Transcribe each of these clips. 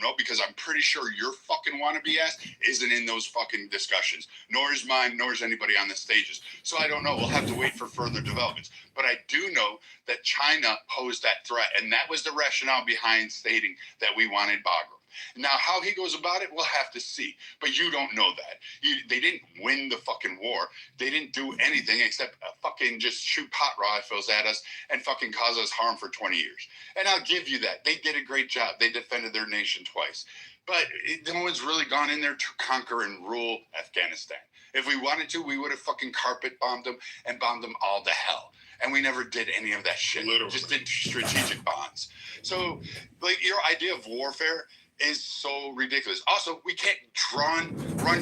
know, because I'm pretty sure your fucking wannabe ass isn't in those fucking discussions, nor is mine, nor is anybody on the stages. So I don't know. We'll have to wait for further developments. But I do know that China posed that threat, and that was the rationale behind stating that we wanted Bagram. Now, how he goes about it, we'll have to see. But you don't know that. They didn't win the fucking war. They didn't do anything except fucking just shoot pot rifles at us and fucking cause us harm for 20 years. And I'll give you that. They did a great job. They defended their nation twice. But no one's really gone in there to conquer and rule Afghanistan. If we wanted to, we would have fucking carpet bombed them and bombed them all to hell. And we never did any of that shit. Literally. Just did strategic bonds. So, like, your idea of warfare is so ridiculous. Also, we can't run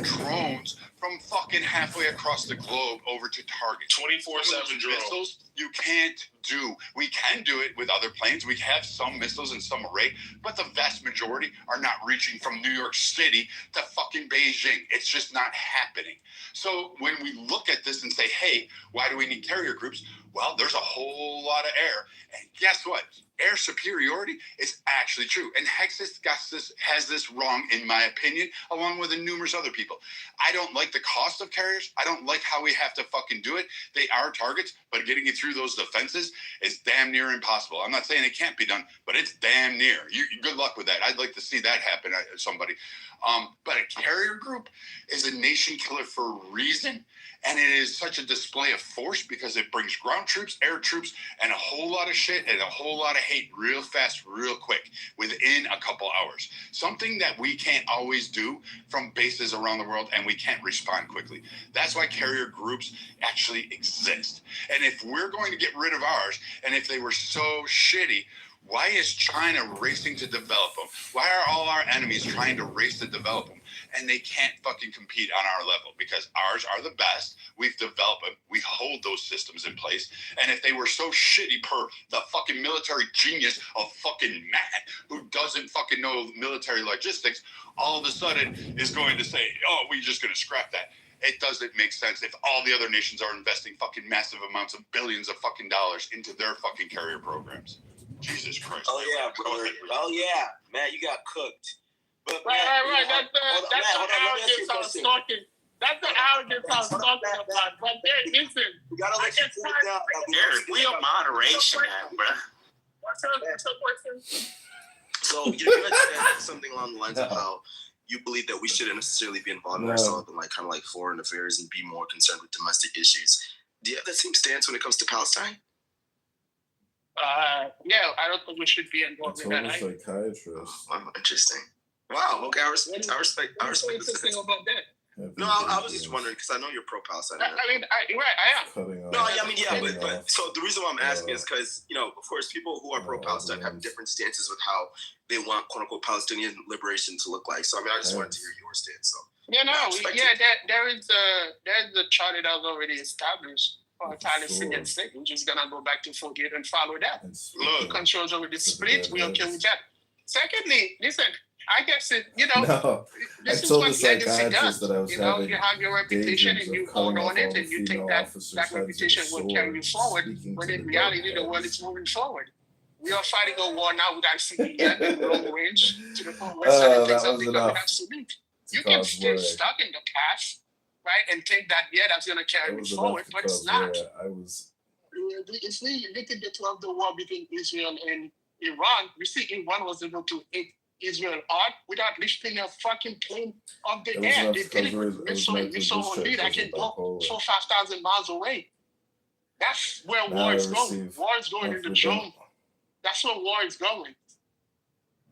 drones from fucking halfway across the globe over to targets. 24/7 drones. Missiles you can't do. We can do it with other planes. We have some missiles and some array, but the vast majority are not reaching from New York City to fucking Beijing. It's just not happening. So when we look at this and say, hey, why do we need carrier groups? Well, there's a whole lot of air. And guess what? Air superiority is actually true. And Hexus has this wrong, in my opinion, along with numerous other people. I don't like the cost of carriers. I don't like how we have to fucking do it. They are targets, but getting it through those defenses is damn near impossible. I'm not saying it can't be done, but it's damn near. Good luck with that. I'd like to see that happen to somebody. But a carrier group is a nation killer for a reason. And it is such a display of force because it brings ground troops, air troops, and a whole lot of shit and a whole lot of hate real fast, real quick, within a couple hours. Something that we can't always do from bases around the world, and we can't respond quickly. That's why carrier groups actually exist. And if we're going to get rid of ours, and if they were so shitty, why is China racing to develop them? Why are all our enemies trying to race to develop them? And they can't fucking compete on our level because ours are the best. We've developed them. We hold those systems in place. And if they were so shitty per the fucking military genius of fucking Matt, who doesn't fucking know military logistics, all of a sudden is going to say, oh, we're just going to scrap that. It doesn't make sense if all the other nations are investing fucking massive amounts of billions of fucking dollars into their fucking carrier programs. Jesus Christ. Oh, yeah, brother. Oh, yeah. Matt, you got cooked. But, right. That's the arrogance I was talking. That's the arrogance I was talking about. But there isn't. We got to let you cool down. Eric, we are moderation now, bro. What's your question? So, you mentioned something along the lines of how you believe that we shouldn't necessarily be involving ourselves in like kind of like foreign affairs and be more concerned with domestic issues. Do you have that same stance when it comes to Palestine? Yeah, I don't think we should be involved in that. It's a psychiatrist. Wow, interesting. Wow, okay, I respect What's so interesting about that? No, I was just wondering because I know you're pro-Palestine. I mean, I am. No, I mean, yeah, but so the reason why I'm asking is because, you know, of course, people who are pro-Palestine have different stances with how they want, quote unquote, Palestinian liberation to look like. So, I mean, I just wanted to hear your stance. So, there is a charter that was already established for Palestinian state. We're just gonna go back to forget and follow that. The controls already split. We're okay with that. Secondly, listen. I guess this is what legacy does. You have your reputation and you hold on it and you think that reputation will carry you forward. When in reality, the world is moving forward. We are fighting a war now without seeing yet long range to the point where certain things are becoming obsolete. You can stay stuck in the past, right, and think that that's going to carry you forward, but it's not. If we look at the 12th war between Israel and Iran, we see Iran was able to hit Israel hard without lifting a fucking plane off the air. They did it with missile on lead. I can go 4,000-5,000 miles away. That's where war is going. War is going in the drone. That's where war is going.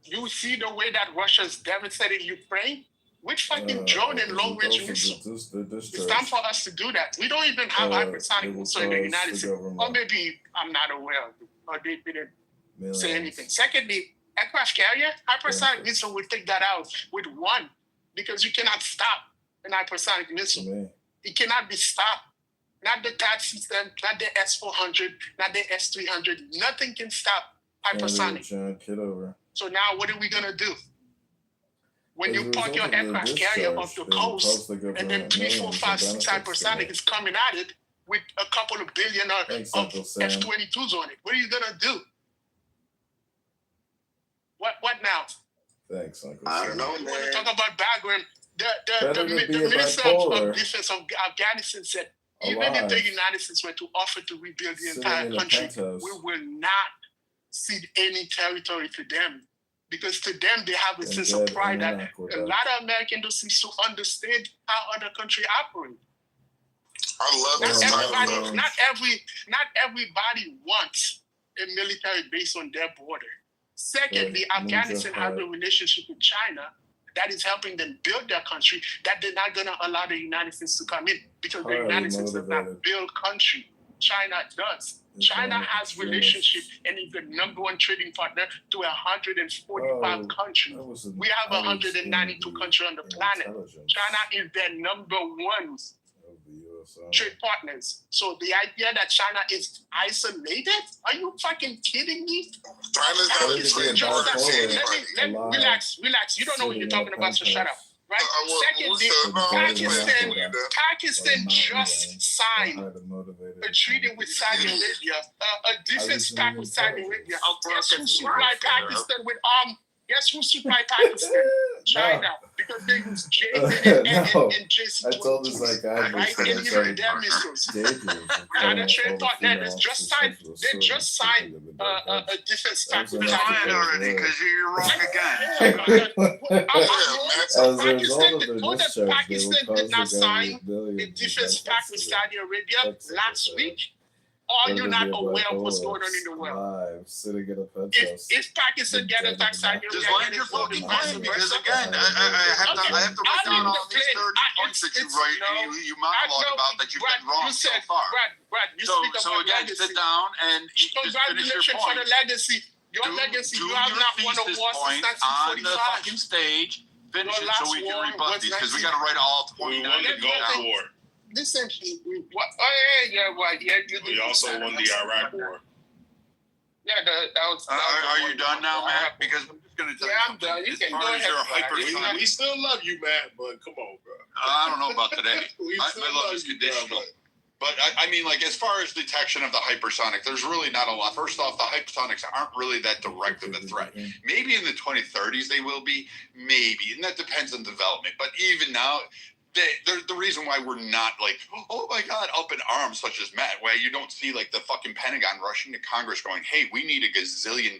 You see the way that Russia's devastated Ukraine? Which fucking drone and long-range missile? It's time for us to do that. We don't even have hypersonic missile in the United States. Or maybe I'm not aware of it, or they didn't say anything. Secondly, aircraft carrier, hypersonic missile will take that out with one because you cannot stop an hypersonic missile. It cannot be stopped. Not the THAAD system, not the S-400, not the S-300. Nothing can stop hypersonic. So now what are we going to do? When you park your aircraft carrier off the coast and then 3, 4, 5, 6 hypersonic is coming at it with a couple of billion of F-22s on it, what are you going to do? What now? Thanks, Uncle. I don't know, You want to man. talk about background? Better The to be a Minister bipolar. of Defense of Afghanistan said, even if Alive. the United States were to offer to rebuild the Sitting entire in a country, penthouse. we will not cede any territory to them. Because to them, they have a And sense dead of pride in that an a aqueduct. lot of Americans don't seem to understand how other countries operate. I love Not Oh, this everybody, man. not everybody wants a military base on their border. Secondly, Right. Afghanistan Ninja has a Hut. relationship with China that is helping them build their country, that they're not going to allow the United States to come in because the Highly United States does not motivated. build country. China does. China has relationship and is the number one trading partner to 145 Oh, countries. We have 192 countries on the planet. China is their number one trade partners. So the idea that China is isolated? Are you fucking kidding me? China's How not is a it trade being partner to bipolar? anybody. Let me relax. You don't know what you're talking about, so shut up. Right? Secondly, Pakistan just signed a treaty with Saudi Arabia, a defense pact with Saudi Arabia. Guess who supplied Pakistan with arms? Guess who supplied Pakistan? China, because they use J and JC-22. I told this like I right? And even their missiles. China trade partner. They just signed a defense pact with Saudi Fine Arabia. already, because you're wrong again. As a result of their Know that discharge, they Pakistan will did not cause the sign government a billions defense of pact with Saudi Arabia last week? Or you're not aware of what's going on in the world? Live, sitting in a penthouse. If Pakistan get attacked, Saudi Arabia Just get land your attacked, fucking vice plane, because versa. again, I have to write down all these 30 points that you monologue about that you've been wrong so far. Brad, you So speak about again, legacy. sit down and just finish your Congratulations for the point. legacy. Your legacy, you have not won a war since on the 1945. fucking stage. Finish Your it last so we can war rebut was these, because we got to write all 29 of these down. War. Listen, what? Oh yeah, right. Yeah, We also won the Iraq War. Yeah, that was. Are you done now, Matt? Because I'm just going to tell you. I'm done. You As can far go as ahead. your Brad. We still love you, Matt, but come on, bro. I don't know about today. We My still love love is you, conditional. bro. But I mean, like, as far as detection of the hypersonic, there's really not a lot. First off, the hypersonics aren't really that direct of a threat. Maybe in the 2030s they will be, maybe, and that depends on development. But even now, the reason why we're not like, oh my God, up in arms, such as Matt, why you don't see like the fucking Pentagon rushing to Congress going, hey, we need $1 gazillion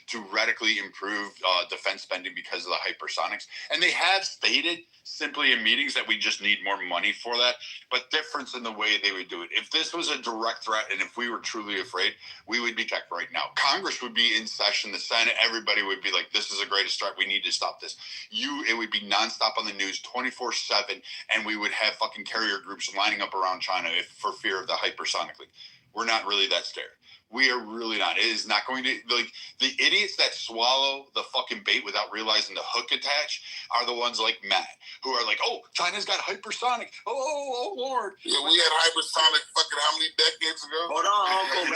to radically improve defense spending because of the hypersonics. And they have stated simply in meetings that we just need more money for that, but difference in the way they would do it. If this was a direct threat and if we were truly afraid, we would be checked right now. Congress would be in session, the Senate, everybody would be like, this is the greatest threat, we need to stop this. It would be nonstop on the news 24/7, and we would have fucking carrier groups lining up around China for fear of the hypersonic leak. We're not really that scared. We are really not. It is not going to, like, the idiots that swallow the fucking bait without realizing the hook attached are the ones like Matt, who are like, oh, China's got hypersonic. Oh Lord. Yeah, we had hypersonic fucking how many decades ago? Hold on, Uncle.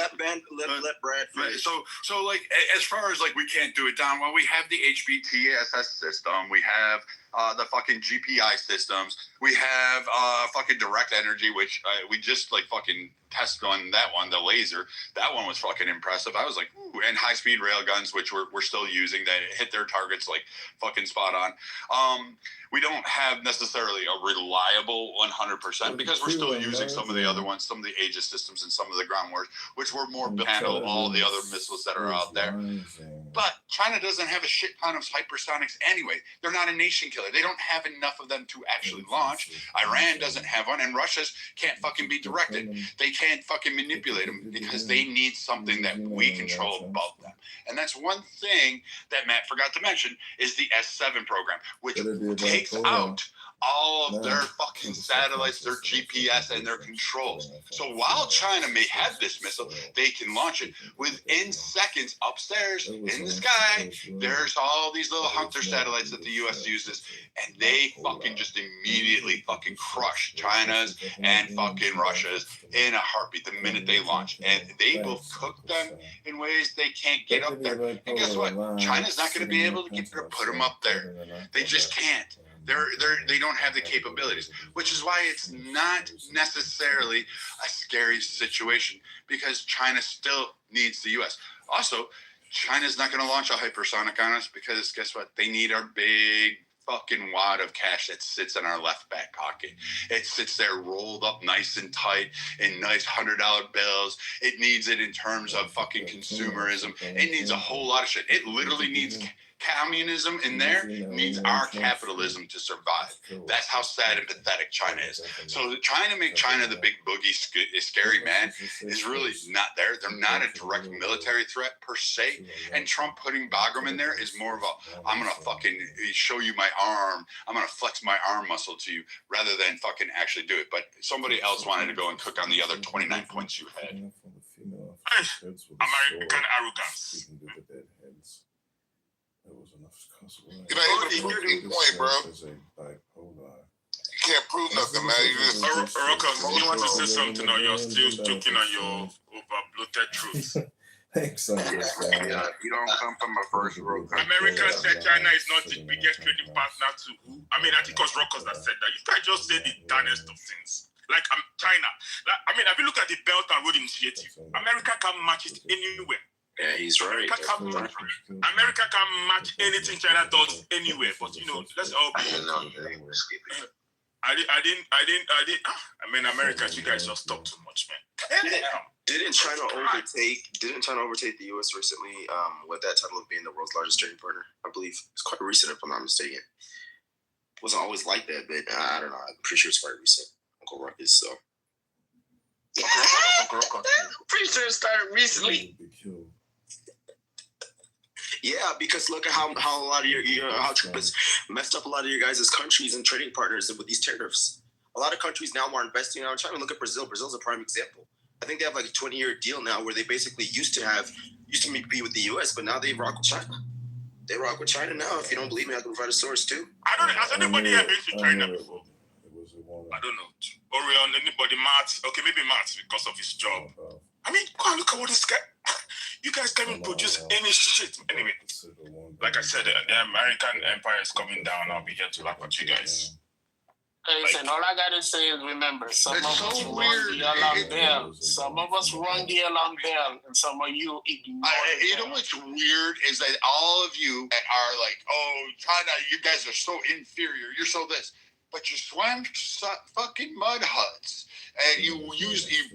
Let Brad finish. So like, as far as like, we can't do it down, well, we have the HBTSS system. We have the fucking GPI systems. We have fucking direct energy, which we just like fucking test on that one, the laser. That one was fucking impressive. I was like, ooh. And high-speed rail guns, which we're still using, that hit their targets like fucking spot on. We don't have necessarily a reliable 100% because we're still using some of the other ones, some of the Aegis systems and some of the ground wars, which were more built to handle all the other missiles that are out there. But China doesn't have a shit ton of hypersonics anyway. They're not a nation killer. They don't have enough of them to actually launch. Iran doesn't have one, and Russia's can't fucking be directed. They can't fucking manipulate them because they need something that we control above them. And that's one thing that Matt forgot to mention is the S7 program, which takes out all of their fucking satellites, their GPS, and their controls. So while China may have this missile, they can launch it within seconds upstairs in the sky. There's all these little hunter satellites that the U.S. uses, and they fucking just immediately fucking crush China's and fucking Russia's in a heartbeat the minute they launch. And they will cook them in ways they can't get up there. And guess what? China's not going to be able to put them up there. They just can't. They don't have the capabilities, which is why it's not necessarily a scary situation because China still needs the U.S. Also, China's not going to launch a hypersonic on us because guess what? They need our big fucking wad of cash that sits in our left back pocket. It sits there rolled up nice and tight in nice $100 bills. It needs it in terms of fucking consumerism. It needs a whole lot of shit. It literally needs communism in there, needs our capitalism to survive. That's how sad and pathetic China is. So trying to make China the big boogie scary man is really not there. They're not a direct military threat per se. And Trump putting Bagram in there is more of a, I'm going to fucking show you my arm. I'm going to flex my arm muscle to you rather than fucking actually do it. But somebody else wanted to go and cook on the other 29 points you had. American arrogance. You know, he's a proving point, bro. You can't prove nothing, man. You just Rokas, you want to say something or you're still joking on your over-bloated truth? Thanks, Yeah, you don't come from a first world country. America said China is not the biggest trading partner to who? I mean, I think it was Rokas that said that. You can't just say the darnest of things. Like China. Like, I mean, if you look at the Belt and Road Initiative, America can match it anywhere. Yeah, he's right. America can match anything China does anywhere, but you know, let's all be. I mean, America, you guys just talk too much, man. Didn't China overtake the U.S. recently with that title of being the world's largest trading partner? I believe it's quite recent, if I'm not mistaken. It wasn't always like that, but I don't know. I'm pretty sure it's quite recent. Uncle Ruckus, so. I'm pretty sure it started recently. Yeah, because look at how a lot of how Trump has messed up a lot of your guys' countries and trading partners with these tariffs. A lot of countries now are investing out in China. Look at Brazil. Brazil's a prime example. I think they have like a 20-year deal now where they basically used to be with the U.S., but now they rock with China. They rock with China now. If you don't believe me, I can provide a source too. I don't know. Has anybody here been to China before? I don't know. Orion, anybody, Matt? Okay, maybe Matt because of his job. I mean, go and look at what this guy. You guys can't even produce any shit. Anyway, like I said, the American empire is coming down. I'll be here to laugh at you guys. Listen, all I gotta say is remember, some of us run the alarm bell. Some of us run the alarm bell, and some of you ignore it. You know what's weird is that all of you are like, oh, China, you guys are so inferior. You're so this. But you swam fucking mud huts, and you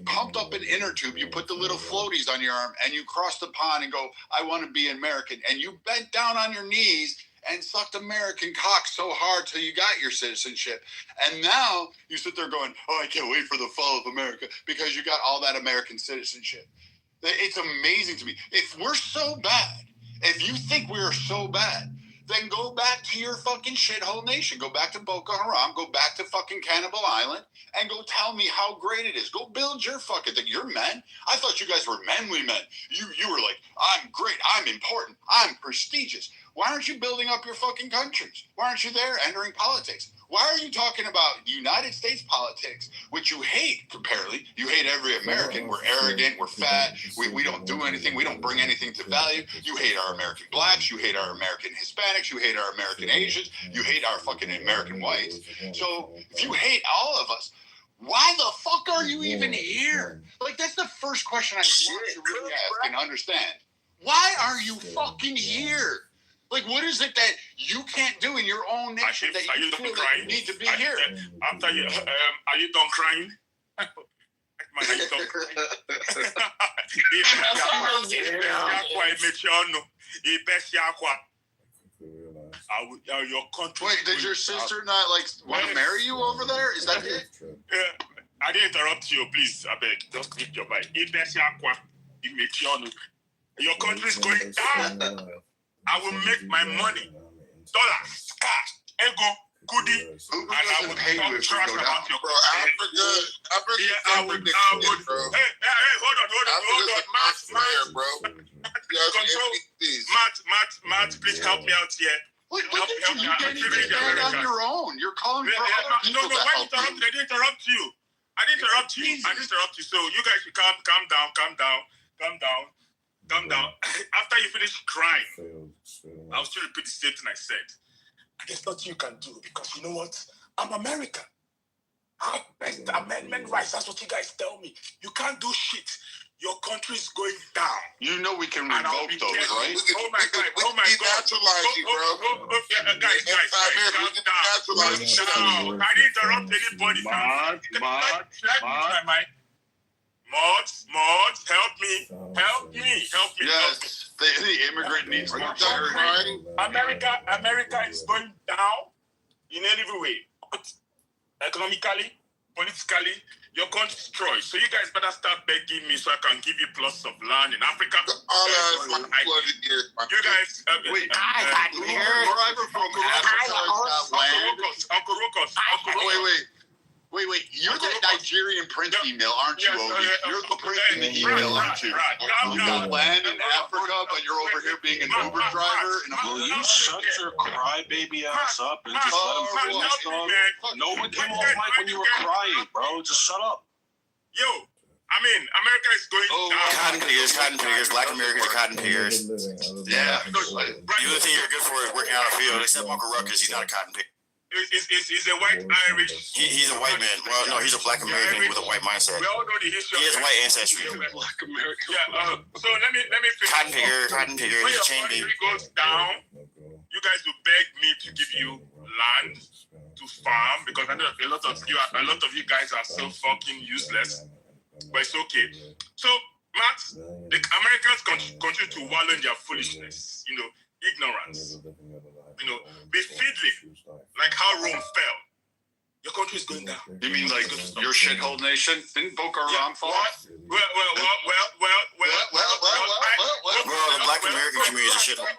pumped up an inner tube, you put the little floaties on your arm, and you crossed the pond and go, I want to be American. And you bent down on your knees and sucked American cock so hard till you got your citizenship. And now you sit there going, oh, I can't wait for the fall of America because you got all that American citizenship. It's amazing to me. If we're so bad, if you think we are so bad, then go back to your fucking shithole nation. Go back to Boko Haram. Go back to fucking Cannibal Island and go tell me how great it is. Go build your fucking thing. You're men. I thought you guys were manly men. You were like, I'm great. I'm important. I'm prestigious. Why aren't you building up your fucking countries? Why aren't you there entering politics? Why are you talking about United States politics, which you hate, apparently? You hate every American. We're arrogant. We're fat. We don't do anything. We don't bring anything to value. You hate our American blacks. You hate our American Hispanics. You hate our American Asians. You hate our fucking American whites. So if you hate all of us, why the fuck are you even here? Like, that's the first question I want to really ask and understand. Why are you fucking here? Like, what is it that you can't do in your own nation that you feel like you need to be here? After you, are you done crying? Man, are you done crying? Your country. Wait, did your sister not like want to marry you over there? Is that it? I didn't interrupt you, please. I beg, just keep your mind. Your country is going down. I will make my money, dollars, cash, ego, goodie, and I will talk trash about your Africa. Yeah, I would. Hey, hold on, Matt, please help me out here. Look at you. You can't even stand on your own. You're calling for other people to help you. I didn't interrupt you. I didn't interrupt you. So you guys should calm down. After you finish crying, I'll still repeat the same thing I said. There's nothing you can do because you know what? I'm American. Best amendment rights. That's what you guys tell me. You can't do shit. Your country's going down. You know we can And I'll revoke be those, careful. right? Oh my God! Oh my God! Denaturalize you, bro. Guys, calm down. Calm down. I didn't interrupt anybody. Mods, help me. Yes, the immigrant needs more charity. America is going down in every way. Economically, politically, your country's destroyed. So you guys better start begging me so I can give you plots of land in Africa. All that is like flooded here. You guys, Wait, Uncle Rokos. Wait. You're the Nigerian prince email, aren't you, Obi? You're the prince in the email, aren't you? You got land in Africa, but you're over here being an Uber driver. Will you shut your crybaby ass up and just let him finish, dog? No one came off mic when you were crying, bro. Just shut up. Yo, I mean, America is going down. Cotton pickers, black Americans are cotton pickers. Yeah. The only thing you're good for is working out a field, except Uncle Ruckus, he's not a cotton picker. He's a white Irish. He's a white man. Well, no, he's a black American with a white mindset. We all know the history. He has white ancestry. Black American. Yeah. So let me finish. Cotton picker, When he's a your chain country baby. goes down, you guys will beg me to give you land to farm because I know a lot of you guys are so fucking useless. But it's okay. So, Matt, the Americans continue to wallow in their foolishness, ignorance, be fiddling, like how Rome fell. Your country is going down. You mean like your shithole nation? Didn't Boko Haram fall? Well. Well, the black American community is a shithole.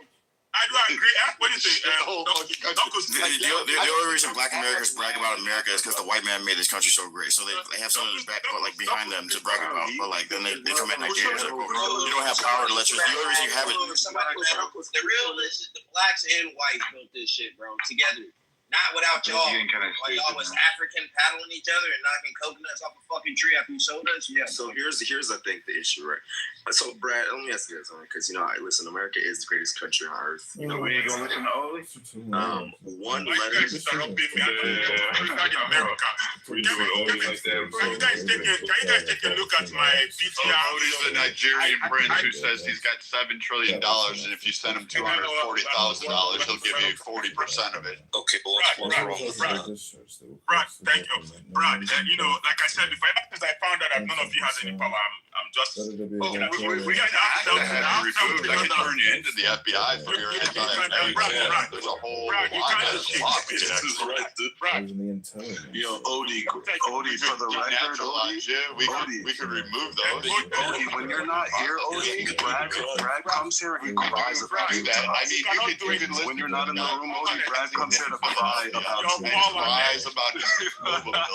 I do agree. What do you think? The only reason black Americans brag about America is because the white man made this country so great. So they have something back, like behind them to brag about. But like then they come at Nigeria. It's like, well, you don't have power to let your. The only reason you have it. The real is the blacks and whites built this shit, bro, together. Not without y'all. Like y'all was African paddling each other and knocking coconuts off a fucking tree after you sold us. Yeah. So here's I think the issue, right? So Brad, let me ask you this, because listen, America is the greatest country on earth. We ain't gonna listen to Oli. One You letter. guys interrupting me. America. Can you guys take a look at my PTR? Cody's the Nigerian prince who says he's got $7 trillion, and if you send him $240,000, he'll give you 40% of it. Okay, Brad, thank you. Brad, like I said before, ever since I found out that none of you has any power, I'm just. We got to have you removed. I can turn you into the FBI for your anti-American. There's a whole lot of Yo, Odie, for the record, Odie, we could remove those. Odie, when you're not here, Odie, Brad comes here and he cries about you. I mean, you could listen. When you're not in the room, Odie, Brad comes here to cry about you. Cries about you.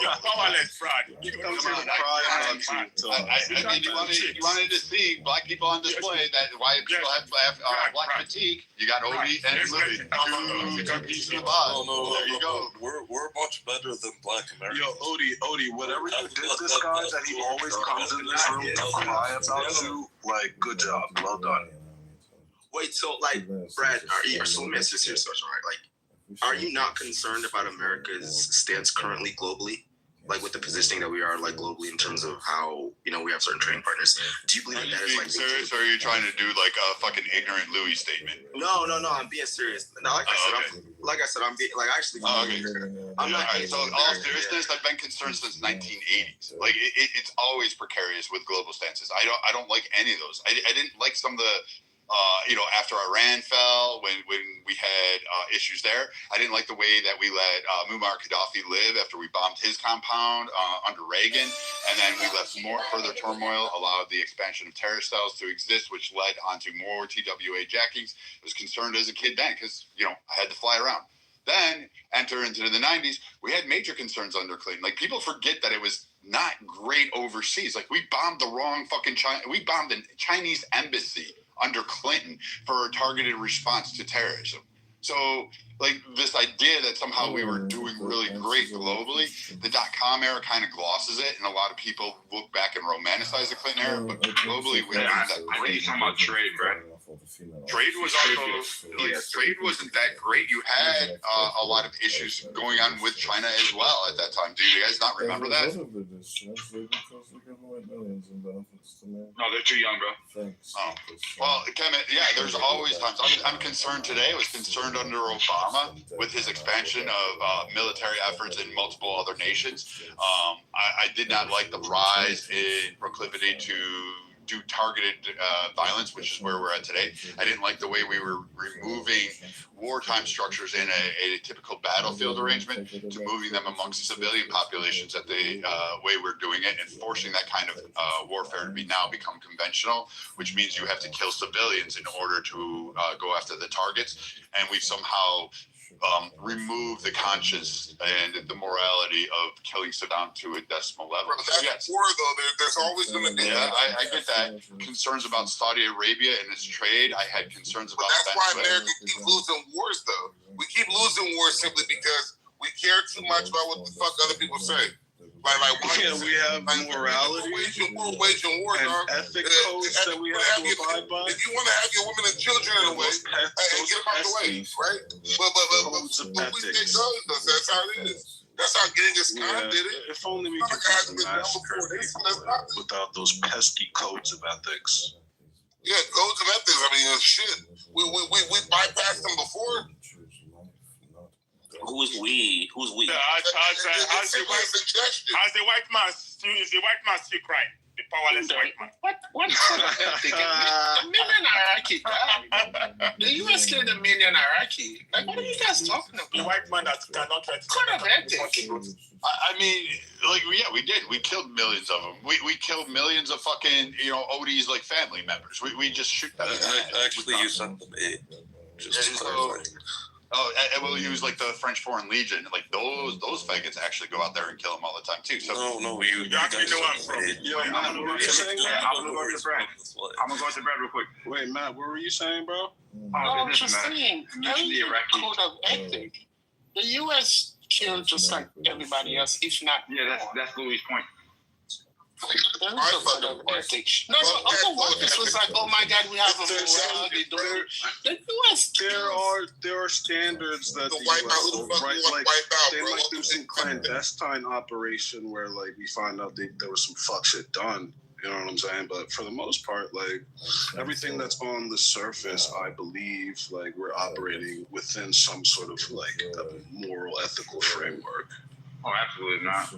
You're powerless, Brad. He comes here to cry about you. I mean, you wanted to see black people on display. That why people have black fatigue. You got Odie and Louis, two pieces of us. There you go. We're much better than Black Americans. Yo, Odie, whatever you did this guy, that he always comes in this room to cry about you, like, good job, well done. Wait, so Brad, so let me ask you a serious question, right? Like, are you not concerned about America's stance currently globally? Like with the positioning that we are like globally in terms of how, we have certain trading partners. Do you believe that is like serious, or are you trying to do like a fucking ignorant Louis statement? No, I'm being serious. No, like I said, I'm being like actually. I'm not. So in all seriousness, I've been concerned since 1980s. Like it's always precarious with global stances. I don't like any of those. I didn't like some of the. After Iran fell, when we had issues there, I didn't like the way that we let Muammar Gaddafi live after we bombed his compound under Reagan, and then we left further turmoil, allowed the expansion of terrorist cells to exist, which led onto more TWA jackings. I was concerned as a kid then because, I had to fly around. Then, enter into the 90s, we had major concerns under Clinton. Like, people forget that it was not great overseas. Like, we bombed the wrong fucking China. We bombed the Chinese embassy under Clinton for a targeted response to terrorism. So, like, this idea that somehow we were doing really great globally, the .com era kind of glosses it, and a lot of people look back and romanticize the Clinton era, but globally we did that great. Talking about trade, bro. Trade was also trade wasn't that great. You had a lot of issues going on with China as well at that time. Do you guys not remember that? No, they're too young, bro. Oh, well, Kevin, yeah, there's always times. I'm concerned today. I was concerned under Obama with his expansion of military efforts in multiple other nations. I did not like the rise in proclivity to do targeted violence, which is where we're at today. I didn't like the way we were removing wartime structures in a typical battlefield arrangement to moving them amongst civilian populations at the way we're doing it, and forcing that kind of warfare to now become conventional, which means you have to kill civilians in order to go after the targets. And we've somehow remove the conscience and the morality of killing Saddam to a decimal level. Bro, that's war, though. There's always going to be. Yeah, I get that. Concerns about Saudi Arabia and its trade. I had concerns about that. That's why America keep losing wars, though. We keep losing wars simply because we care too much about what the fuck other people say. We have morality, we're waging war, and ethic codes that we have to abide by. If you want to have your women and children in a way, and get them out the way, right? But we take those. That's how it is. That's how Genghis Khan did it. If only we could massacre people without those pesky codes of ethics. Yeah, codes of ethics. I mean, shit. We bypassed them before. Who's we? Who's we? How's the white man? Is the white man still crying? The powerless white man. What sort of ethic? A million Iraqi. The U.S. killed a million Iraqi. Like, what are you guys talking about? The white man that cannot try to. What kind of ethic? I mean, like, yeah, we did. We killed millions of them. We killed millions of fucking, Odie's, like, family members. We just shoot them. Actually, you sent them just to clarify. Oh, and we'll use like the French Foreign Legion. Like those faggots actually go out there and kill them all the time too. So no, you actually know I'm from. I'm gonna go to Brad. I'm gonna go to Brad real quick. Wait, Matt, what were you saying, bro? I'm just saying, the code of ethic. The U.S. killed just like everybody else, if not. Yeah, that's Louis' point. There is a code of ethic. No, other workers was like, oh my God, we have a morality. The U.S. There are standards that the white U.S. out, right? Like they bro. might do some clandestine operation where like we find out there was some fuck shit done. You know what I'm saying? But for the most part, like everything that's on the surface, I believe like we're operating within some sort of like a moral, ethical framework. Oh, absolutely not.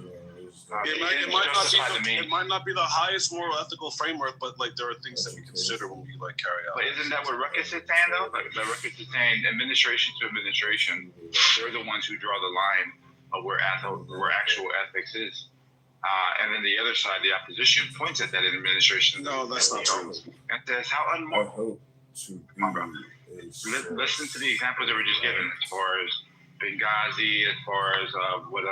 It might not be the highest moral ethical framework, but like there are things that we consider when we like carry out. But isn't that what Ruckus is saying though? Like the Ruckus is saying, administration to administration, they're the ones who draw the line of where actual ethics is. And then the other side, the opposition, points at that administration. No, that's not true. And says how unmoral. Listen to the examples that were just given as far as Benghazi, as far as what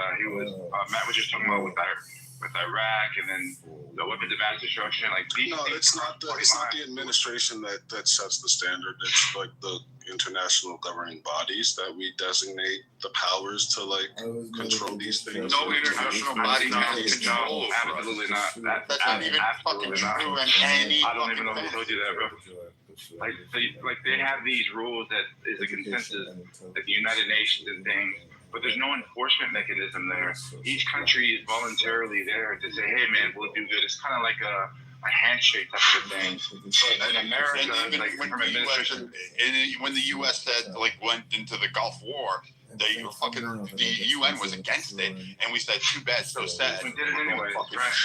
Matt was just talking about with Iraq, and then the weapons of mass destruction. Like these it's not the administration that sets the standard. It's like the international governing bodies that we designate the powers to like control these things. No international body has control. Absolutely not. That's not even fucking true. I don't even know who told you that, bro. Like they have these rules that is a consensus, like the United Nations and things, but there's no enforcement mechanism there. Each country is voluntarily there to say, hey man, we'll do good. It's kind of like a handshake type of thing. But in America, like from administration, when the U.S. said went into the Gulf War, the UN was against it, and we said too bad, so sad. We did it anyway.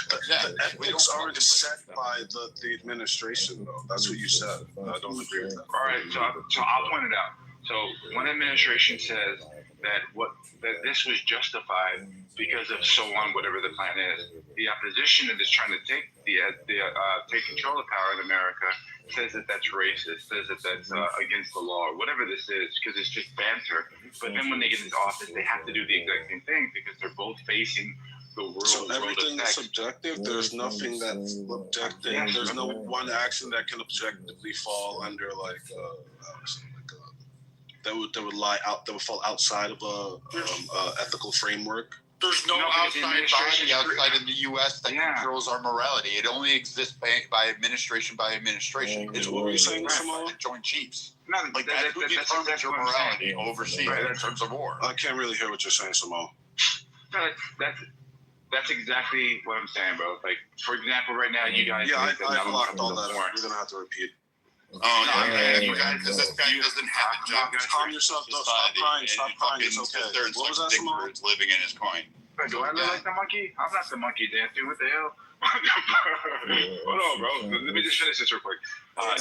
The ethics are set by the administration, though. That's what you said. I don't agree with that. All right, so I'll point it out. So one administration says that this was justified because of so on, whatever the plan is. The opposition that is trying to take take control of power in America says that that's racist, says that that's against the law, or whatever this is, because it's just banter. But then when they get into office, they have to do the exact same thing because they're both facing the world. So everything is subjective. There's nothing that's objective. There's no one action that can objectively fall under that would fall outside of a ethical framework. There's no outside body outside of the U.S. that controls our morality. It only exists by administration by administration. It's what we're saying, the Joint Chiefs. Like that's who determines your morality overseas in terms of war. I can't really hear what you're saying, Simone. That's exactly what I'm saying, bro. Like, for example, right now, you guys. Yeah, I blocked all that out. You're gonna have to repeat. You guys, because this guy doesn't have a job. Calm yourself, though. Stop crying. Stop crying. It's okay. What was that, Simone? Living in his coin. Do I look like the monkey? I'm not the monkey dancing. What the hell? Hold on, bro. Let me just finish this real quick.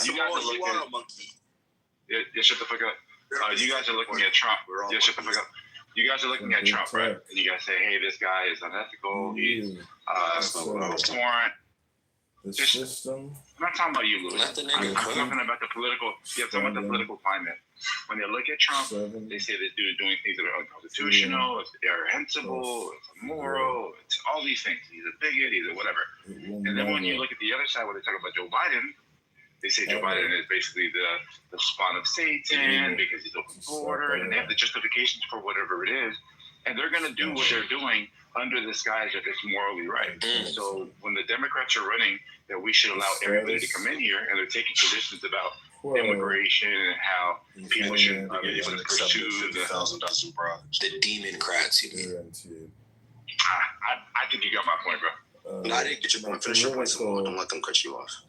You guys are looking at a monkey. Yeah, shut the fuck up. You guys are looking at Trump. Yeah, shut the fuck up. You guys are looking at Trump, right? And you guys say, "Hey, this guy is unethical. He's warrant." The system. I'm not talking about you, Louis. I'm talking about the political. Yeah, I'm talking about the political climate. When they look at Trump, they say this dude is doing things that are unconstitutional, it's irreprehensible, it's immoral, it's all these things. He's a bigot, he's a whatever. And then when you look at the other side, when they talk about Joe Biden, they say Joe Biden is basically the spawn of Satan because he's open border, and they have the justifications for whatever it is. And they're going to do what they're doing under the guise that it's morally right. So when the Democrats are running that we should allow everybody to come in here, and they're taking positions about immigration and how people should be able to pursue the Democrats, you mean? I think you got my point, bro. No, I didn't get your point. Finish your point, so don't let them cut you off.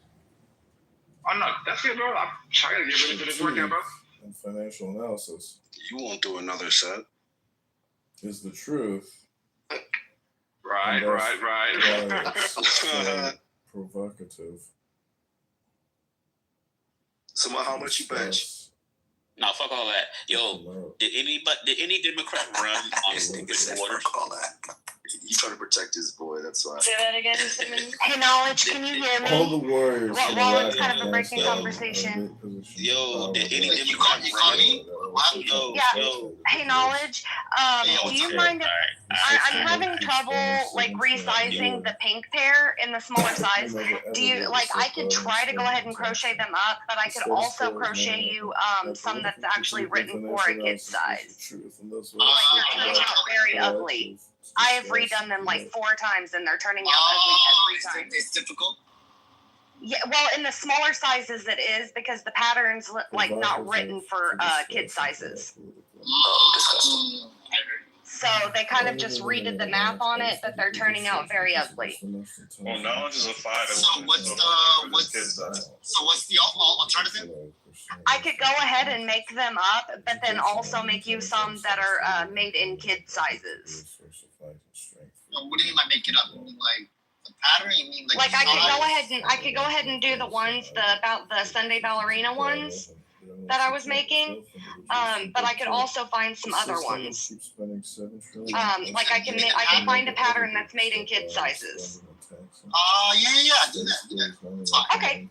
Oh, no, that's it, bro. I'm trying to get rid of this workout, bro. And financial analysis. You won't do another set. Is the truth. Right. Provocative. So how much you bet? No, fuck all that. Yo, did any Democrat run on open borders? He's trying to protect his boy, that's why. Say that again, Simmons. Hey, Knowledge, can you hear me? All the warriors. Well, it's kind of a breaking conversation. Yo, did any Democrat run? Yo. Hey, Knowledge, do you mind if I'm having trouble like resizing the pink pair in the smaller size? Do you I could try to go ahead and crochet them up, but I could also crochet you some that's actually written for a kid's size. Like they're very ugly. I have redone them like 4 times and they're turning out ugly every time. It's difficult. Yeah, well, in the smaller sizes it is because the pattern's like not written for kid sizes. Oh, disgusting. So they kind of just redid the math on it, but they're turning out very ugly. Well, Knowledge is a 5. So what's the alternative? I could go ahead and make them up, but then also make you some that are made in kid sizes. What do you mean by make it up? Like the pattern? You mean like I could go ahead and do the ones about the Sunday ballerina ones that I was making, but I could also find some other ones. Like I can find a pattern that's made in kid sizes. Yeah, do that. Okay.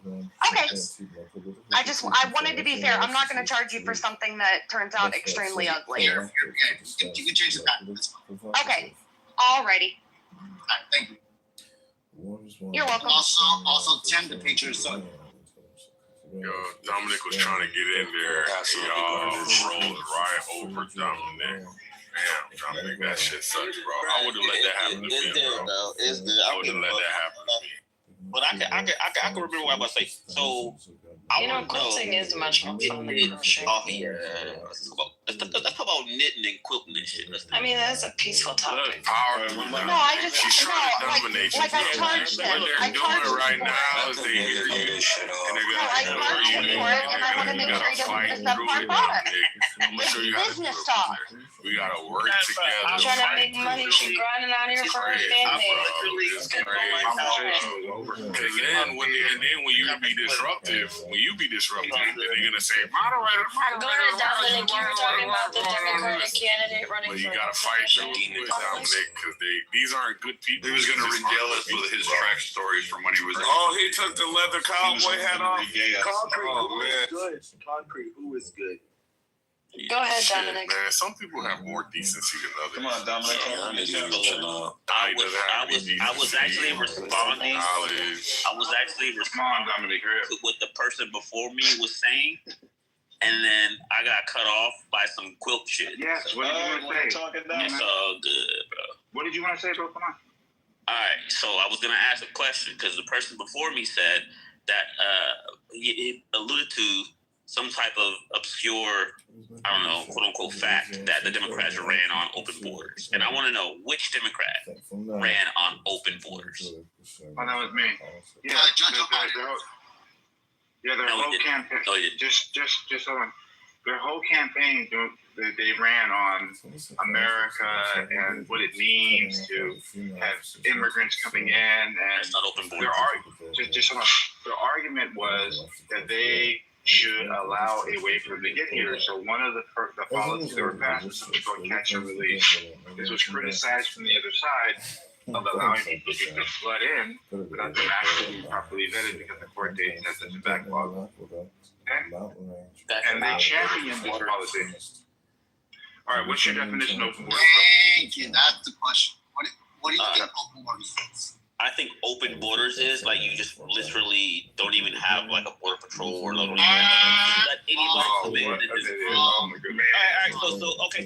I wanted to be fair. I'm not going to charge you for something that turns out extremely ugly. You can change the pattern. Okay. Alrighty. Alright, thank you. You're welcome. Also, Tim, the picture, so. Yo, Dominic was trying to get in there. Y'all rolled right over Dominic. Damn, Dominic, that shit sucks, bro. I would have let that happen to me, bro. It's good. I would have let that happen to me. But I can remember what I was about to say. So I want to know. Quilting is much more fun than crochet. Let's talk about knitting and quilting and shit. I mean, that's a peaceful topic. No, She's trying to dominate you. Like I charged them. What they're doing right now is they hear you, and they're gonna for it, and I want to make sure he doesn't miss that part. I'm gonna show you how to do Business talk. We gotta work together. I'm trying to make money. She's grinding out here for her family. It's crazy. And then when you be disruptive, then they're gonna say, moderator. Go ahead, Dominic. You were talking about the Democratic candidate running But for you gotta fight through with Dominic because these aren't good people. He was going to regale us with his track stories from when he was. Oh, he took the leather cowboy hat off. Concrete, Oh, man. good. Concrete, who is good? Go ahead, Shit, Dominic. man. Some people have more decency than others. Come on, Dominic. I was actually responding. Knowledge. I was actually responding to what the person before me was saying, and then I got cut off by some quilt shit. Yes, what are you going to say? It's all good, bro. What did you want to say, bro? Come on. All right, so I was gonna ask a question because the person before me said that he alluded to some type of obscure, I don't know, quote unquote fact that the Democrats ran on open borders, and I want to know which Democrat ran on open borders. Oh, that was me. Yeah, their whole campaign. No, he didn't. Just hold on. Their whole campaign, they ran on America and what it means to have immigrants coming in, and not open borders. Just hold on. Their argument was that they should allow a way for them to get here. So one of the policies that were passed was something called catch and release. This was criticized from the other side of allowing people to just flood in without them actually being properly vetted because the court date says it's a backlog. And they championed this policy. All right, what's your definition of open borders? Thank you. That's the question. What do you think open borders is? I think open borders is like you just literally don't even have like a border patrol or like let anybody come in. All right,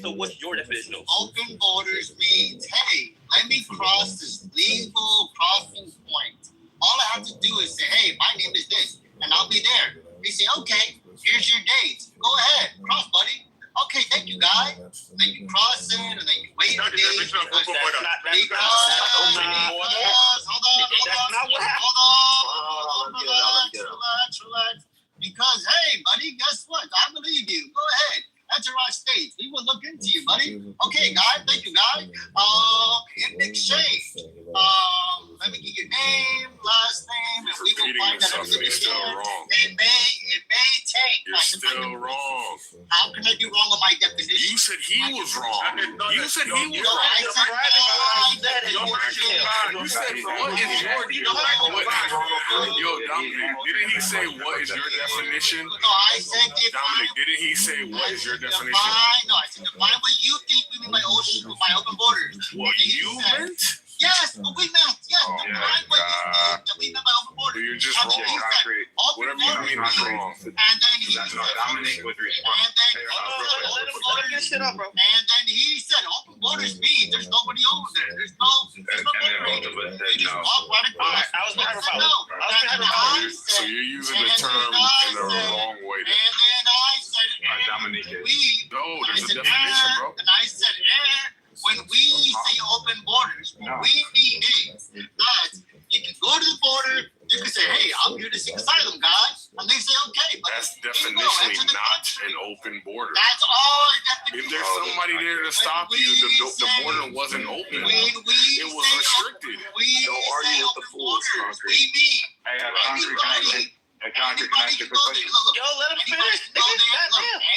so what's your definition of open borders? Means, hey, let me cross this legal crossing point. All I have to do is say, hey, my name is this, and I'll be there. They say, okay, here's your dates. Go ahead, cross, buddy. Okay, thank you, guy. Then you cross in, and then you wait a day. Relax. Because, hey, buddy, guess what? I believe you. Go ahead. Enter our states. We will look into you, buddy. Okay, guy. Thank you, guy. In exchange, let me get your name, last name, and we will find out everything again. It may take. You're still wrong. How can I be wrong on my definition? You said he was wrong. You said he was wrong. I said You said what is your Yo, Dominic, didn't he say what is your definition? No, I said Dominic, didn't he say what is your definition? No, I said define what you think we mean by open borders. What you meant? Yes, what we meant. Yes, define what you think that we meant by open borders. You're just wrong. Whatever you mean is wrong. And then he said, Dominic would respond. And then he said, open borders means there's nobody over there. There's no immigration. You just walk right across. So you're using the term in the wrong way. And then I said, Dominic, no, there's a definition, bro. And I said, when we say open borders, what we mean is that you can go to the border, you can say, hey, I'm here to seek asylum, guys. And they say, okay. But that's definitionally not an open border. That's all definition. If there's somebody there to stop you, the border wasn't open. It was restricted. Don't argue with the fools, Concrete. We mean anybody. Concrete, can I ask you a quick question? Yo, let him finish.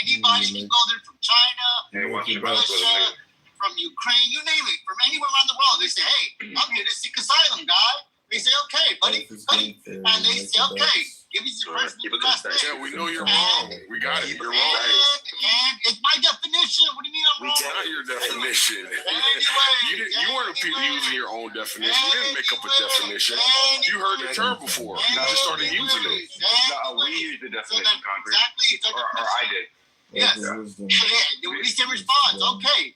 Anybody can go there from China, Hey, Russia, from Ukraine, you name it, from anywhere around the world. They say, hey, I'm here to seek asylum, guy. They say, okay, buddy. And they say, okay, give me your first name. Yeah, we know you're wrong. We got it. You're wrong. And it's my definition. What do you mean I'm wrong? It's not your definition. You weren't using your own definition. You didn't make up a definition. You heard the term before. You just started using it. No, we used the definition, Concrete. Exactly. Or I did. Yes. So we say response. Okay.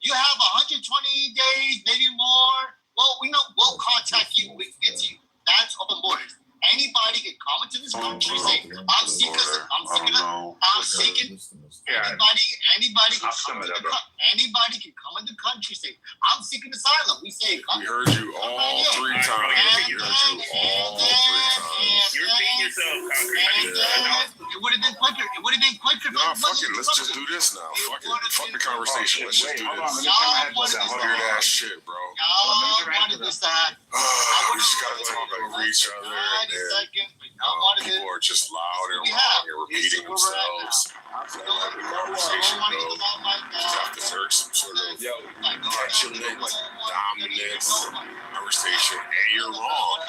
You have 120 days, maybe more. Well, we know we'll contact you. We can get to you. That's open borders. Anybody can come into this country, say, I'm seeking. Anybody can come into anybody can come in the country, say, I'm seeking asylum. We say, we heard you all 3 times. You're being yourself, Concrete. It would have been quicker. Nah, fuck it. Let's just do this now. Fuck the conversation. Let's just do this. Weird ass shit, bro. Y'all wanted this to happen. We just gotta talk over each other. People are just loud and wrong and repeating themselves. Conversation go. Just have to search some sort of petulant, dominant conversation, and you're wrong.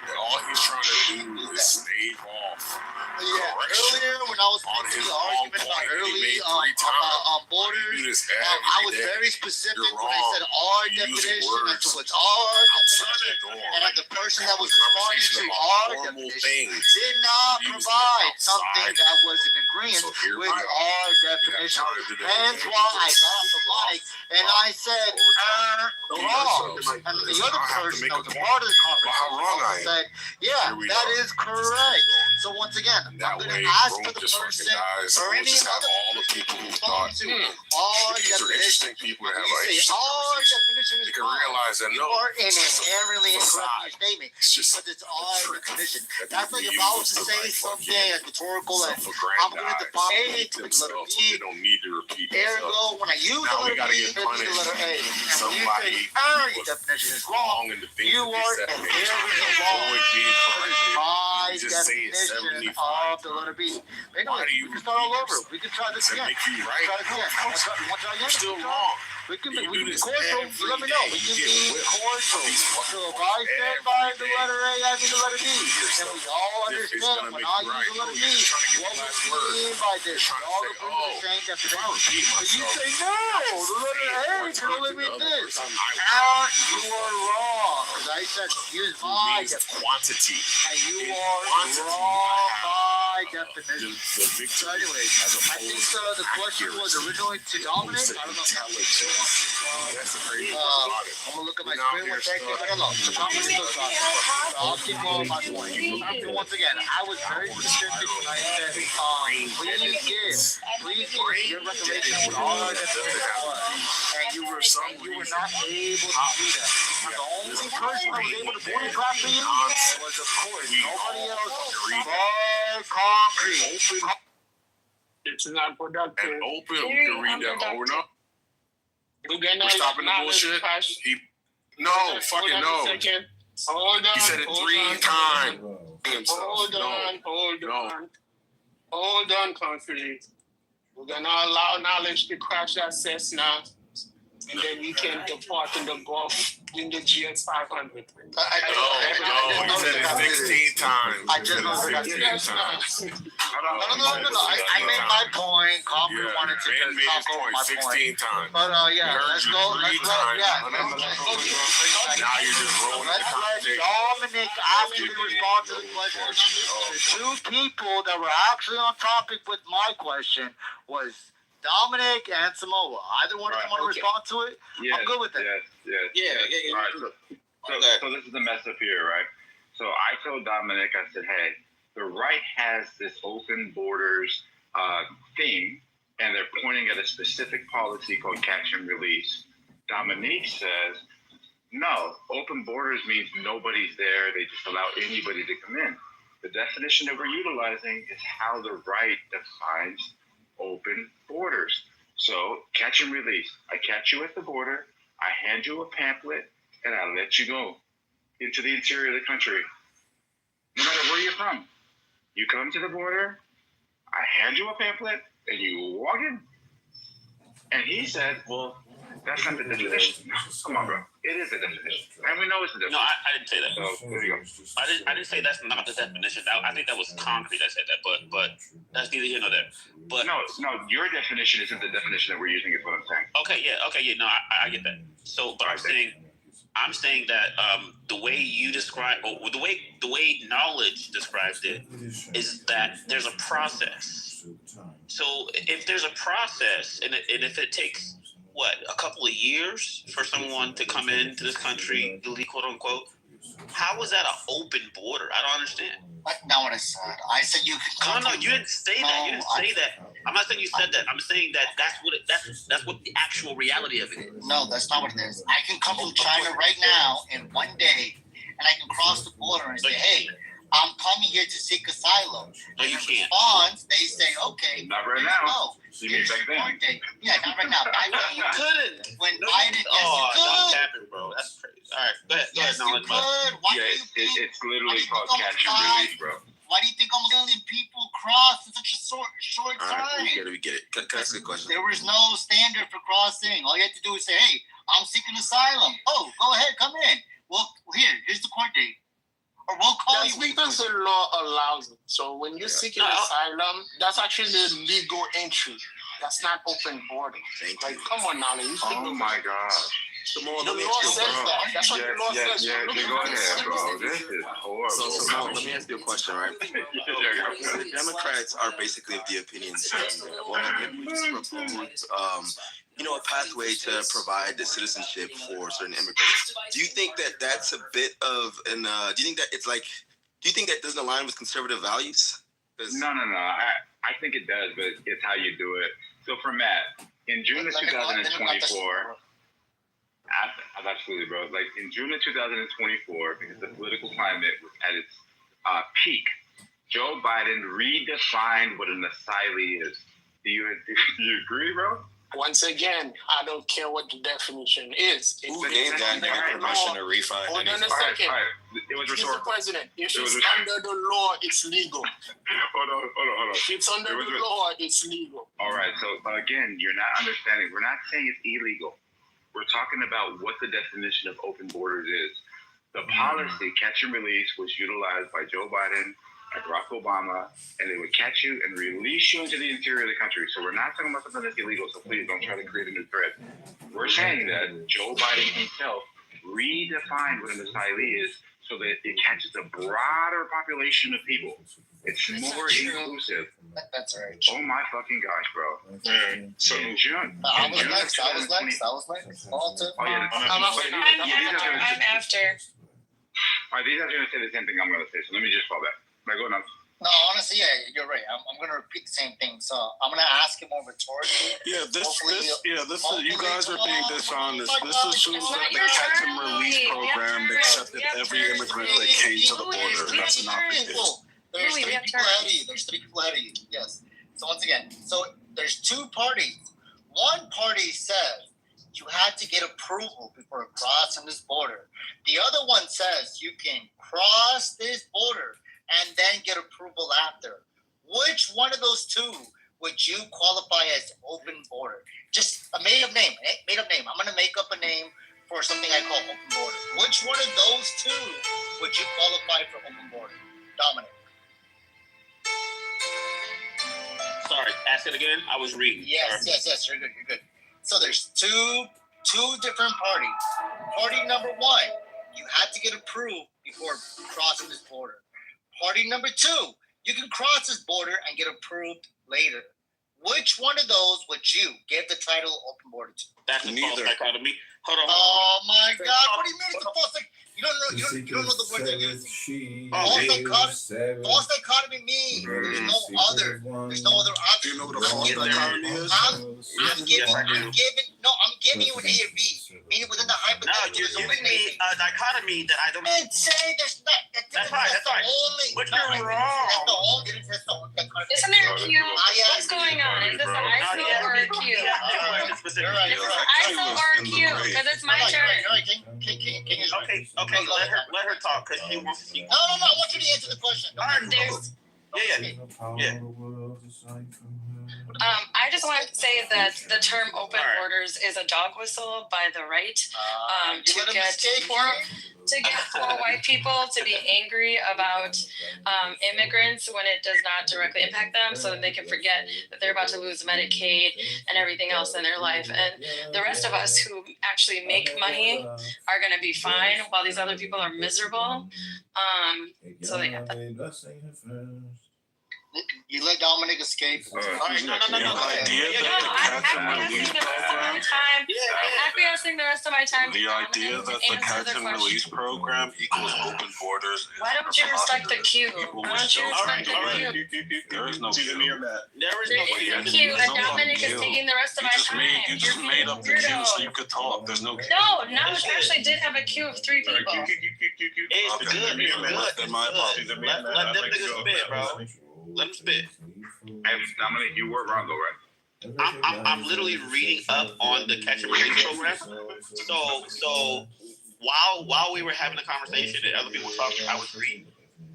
And all he's trying to do is stave off correction Earlier, when I was on his the wrong argument point. He made 3 on times. borders, You do this I was every day. very specific You're when I wrong. said our You use definition as to words what's our outside definition, the norm. and that the person that was Conversation responding to about our normal definition things. did not You use provide it something outside. that was in agreement So here with we are. our definition. counted today. That's why I got off the mic And I said, wrong. And the other person that was a part of the conversation said, yeah, that is correct. So once again, I'm going to ask for the person or any all the people who thought all definition. People have All definition is can realize that you are inherently incorrect statement because it's all definition. That's like if I was to say something as rhetorical as I'm going to define A to the letter B. Don't need to repeat. Ergo, when I use the letter B, it's the letter A. And when you say your definition is wrong, you are inherently wrong. My definition of the letter B. Anyway, we can start all over. We can try this again. Still wrong. We can be cordial. You let me know. We can be cordial. So if I stand by the letter A, I mean the letter B. And we all understand when I use the letter B, what we mean by this. We all agree with the same definition. But you say, no, the letter A can only mean this. You are wrong. Because I said, use my definition. Quantity. And you are wrong by definition. So anyways, I think the question was originally to Dominic. I don't know. I'm gonna look at my screen one second. I don't know. I'll keep going my point. Once again, I was very specific when I said, please give your recommendation with all our definitions was. And you were not able to do that. And the only person that was able to do it properly was, of course, nobody else. Concrete. It's not productive. And open, we can read that over and up. We're stopping the bullshit. No, fucking no. Hold on. He said it 3 times. Hold on, Concrete. We're gonna allow knowledge to crash that Cessna, and then you can depart in the Gulf in the GS 500. No, he said it 16 times. I just know that. No. I made my point. Concrete wanted to just talk over my 16 times. But yeah, let's go. Now you're just rolling the conversation. Dominic actually respond to the question. The two people that were actually on topic with my question was Dominic and Samoa. Either one of them want to respond to it? Yes, I'm good with it. Yeah. All right, so this is the mess up here, right? So I told Dominic, I said, hey, the right has this open borders thing, and they're pointing at a specific policy called catch and release. Dominique says, no, open borders means nobody's there. They just allow anybody to come in. The definition that we're utilizing is how the right defines open borders. So catch and release. I catch you at the border. I hand you a pamphlet, and I let you go into the interior of the country. No matter where you're from. You come to the border, I hand you a pamphlet, and you walk in. And he said, well, that's not the definition. Come on, bro. It is a definition. And we know it's a definition. No, I didn't say that. So, there you go. I didn't say that's not the definition. I think that was Concrete that said that, but that's neither here nor there. But no, your definition isn't the definition that we're using, is what I'm saying. Okay, no, I get that. So, but I'm saying that the way you describe, or the way knowledge describes it, is that there's a process. So if there's a process, and if it takes a couple of years for someone to come into this country, legally, quote unquote, how is that an open border? I don't understand. That's not what I said. I said you can come. No, you didn't say that. You didn't say that. I'm not saying you said that. I'm saying that that's what the actual reality of it is. No, that's not what it is. I can come from China right now in one day, and I can cross the border and say, hey, I'm coming here to seek asylum. No, you can't. Response, they say, okay. Not right now. No. You mean same thing. Yeah, not right now. You couldn't. When Biden, yes, you could. That's happened, bro. That's crazy. All right, go ahead. Yes, you could. Why do you think? It's literally called catch and release, bro. Why do you think almost 1 million people crossed in such a short time? We get it. Can I ask a question? There was no standard for crossing. All you had to do was say, hey, I'm seeking asylum. Oh, go ahead, come in. Well, here's the court date. Or we'll call you. Because the law allows it. So when you're seeking asylum, that's actually the legal entry. That's not open border. Like, come on now. Oh my God. The law says that. That's what the law says. Yeah, go ahead, bro. This is horrible. So let me ask you a question, right? Democrats are basically of the opinion saying that, well, if we support a pathway to provide the citizenship for certain immigrants. Do you think that that's a bit of an? Do you think that it's like? Do you think that doesn't align with conservative values? No. I think it does, but it's how you do it. So for Matt, in June of 2024. Absolutely, bro. Like in June of 2024, because the political climate was at its peak, Joe Biden redefined what an asylee is. Do you agree, bro? Once again, I don't care what the definition is. Who gave that nigga permission to refine Hold on a anything? second. All right. It was Mr. rhetorical. President, if it's under the law, it's legal. Hold on. If it's under the law, it's legal. All right. So again, you're not understanding. We're not saying it's illegal. We're talking about what the definition of open borders is. The policy, catch and release, was utilized by Joe Biden and Barack Obama, and they would catch you and release you into the interior of the country. So we're not talking about something that's illegal, so please don't try to create a new threat. We're saying that Joe Biden himself redefined what an asylee is so that it catches a broader population of people. It's more inclusive. That's right. Oh my fucking gosh, bro. So in June. I was next. All to, Oh, yeah, I'm after. All right, these guys are going to say the same thing I'm going to say, so let me just fall back. Am I going on? No, honestly, yeah, you're right. I'm going to repeat the same thing. So I'm going to ask him more rhetorically. this is you guys are being dishonest. This assumes that the catch and release program accepted every immigrant that came to the border. That's not the case. There's three people ahead of you. Yes. So once again, there's two parties. One party says you had to get approval before crossing this border. The other one says you can cross this border and then get approval after. Which one of those two would you qualify as open border? Just a made-up name. I'm going to make up a name for something I call open border. Which one of those two would you qualify for open border? Dominic. Sorry, ask it again. I was reading. Yes. You're good. So there's two different parties. Party number one, you had to get approved before crossing this border. Party number two, you can cross this border and get approved later. Which one of those would you give the title open border to? That's a false dichotomy. Hold on. Oh my God! What do you mean it's a false dichotomy? You don't know the word they're using. False dichotomy means there's no other option. Do you know what a false dichotomy is? I'm giving you an A or B. Meaning within the hypothetical. No, you're giving me a dichotomy that I don't. Say there's not. That's right. But you're wrong. Isn't there a Q? What's going on? Is this an ISO or a Q? Is this an ISO or a Q? Because it's my turn. Okay, let her talk because she wants to. No, I want you to answer the question. Yeah. I just wanted to say that the term open borders is a dog whistle by the right to get poor white people to be angry about immigrants when it does not directly impact them, so that they can forget that they're about to lose Medicaid and everything else in their life. And the rest of us who actually make money are going to be fine while these other people are miserable. You let Dominic escape. No. Acquiescing the rest of my time. The idea that the catch and release program equals open borders. Why don't you respect the Q? Why don't you respect the Q? There is no Q. There is no Q, and Dominic is taking the rest of my time. You just made up the Q so you could talk. There's no Q. No, it actually did have a queue of 3 people. It's good. My apologies. Let them niggas spit, bro. Let them spit. Dominic, you were wrong, though, right? I'm literally reading up on the catch and release program. So while we were having a conversation and other people were talking, I was reading.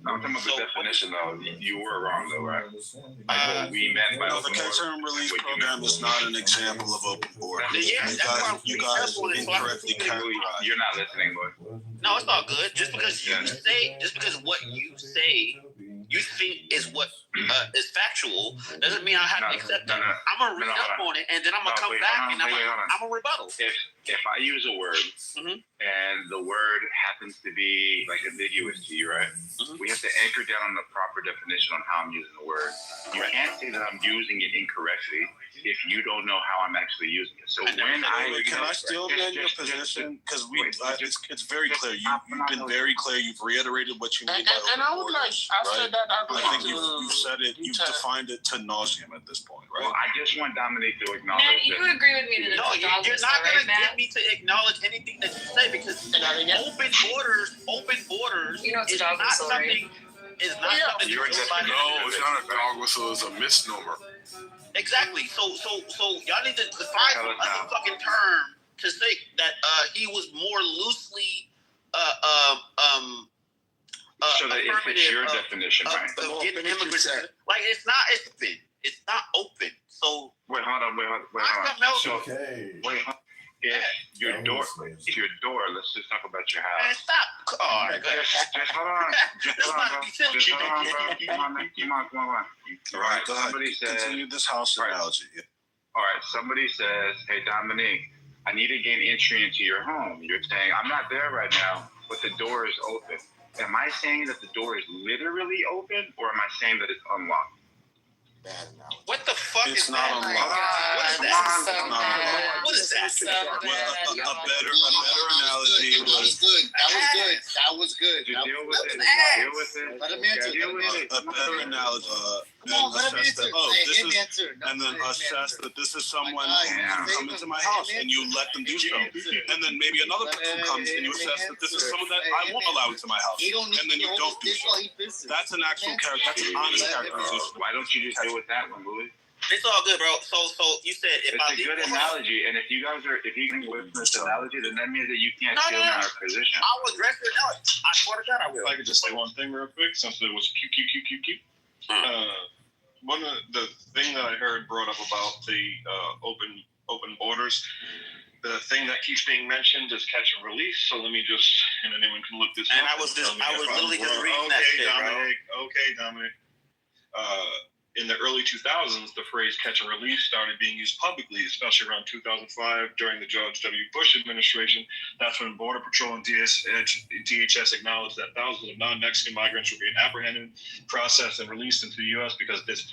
I'm talking about the definition, though. You were wrong, though, right? What we meant by the catch and release program is not an example of open border. You guys incorrectly characterized. You're not listening, boy. No, it's all good. Just because what you say you think is what is factual doesn't mean I have to accept it. I'm gonna read up on it and then I'm gonna come back and I'm gonna rebuttal. if I use a word and the word happens to be like ambiguous to you, right? We have to anchor down on the proper definition on how I'm using the word. You can't say that I'm using it incorrectly if you don't know how I'm actually using it. So can I still amend your position? Because it's very clear. You've been very clear. You've reiterated what you mean by and I would like, right? I think you you've said it. You've defined it to nauseam at this point, right? Well, I just want Dominique to acknowledge Man, you agree with me that No, it's you're not right, gonna get me to acknowledge anything that you say because open borders You know it's a is dog not whistle, right? something. Is not something You're everybody. no, it's not a dog whistle. It's a misnomer. Exactly. So y'all need to define another fucking term to say that he was more loosely so that it's your definition, right? Of getting immigrants. Like it's not open. It's not open. So wait, hold on. So wait, if your door, let's just talk about your house. Man, stop. Oh, just hold on. Just hold on, bro. Come on. All right, go ahead. Somebody says, continue this house analogy. All right, somebody says, hey, Dominique, I need to gain entry into your home. You're saying, I'm not there right now, but the door is open. Am I saying that the door is literally open, or am I saying that it's unlocked? What the fuck it's is not that? unlocked. What is that? What is that? A better analogy was That was good. Deal with it. Let him answer. A better analogy. Come on, let him answer. And then assess that this is someone who comes into my house and you let them do so. And then maybe another person comes and you assess that this is someone that I won't allow into my house. And then you don't do so. That's an actual character. That's an honest characterization. Why don't you just deal with that one, Louis? It's all good, bro. So you said if it's a good analogy, and if you can with this analogy, then that means that you can't steal in our position. I will address your analogy. I swear to God, I will. If I could just say one thing real quick, since it was Q. One of the thing that I heard brought up about the open borders, the thing that keeps being mentioned is catch and release. So let me just, and anyone can look this up. And I was literally just reading that shit, bro. Okay, Dominic. In the early 2000s, the phrase catch and release started being used publicly, especially around 2005 during the George W. Bush administration. That's when Border Patrol and DHS acknowledged that thousands of non-Mexican migrants were being apprehended, processed, and released into the U.S. because this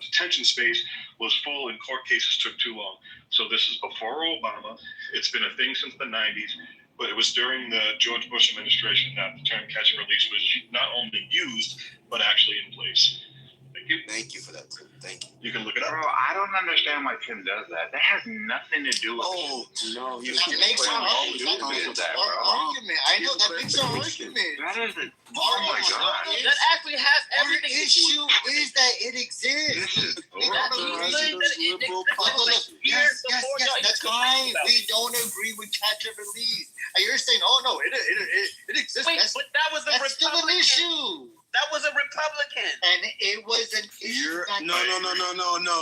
detention space was full and court cases took too long. So this is before Obama. It's been a thing since the 90s. But it was during the George Bush administration that the term catch and release was not only used, but actually in place. Thank you for that. Thank you. You can look it up. Bro, I don't understand why Tim does that. That has nothing to do with no. It makes an argument. I know that makes an argument. That is a my God. That actually has everything. The issue is that it exists. Yes, that's fine. We don't agree with catch and release. And you're saying, oh no, it exists. Wait, but that was that's still an issue. That was a Republican. And it was an issue. No.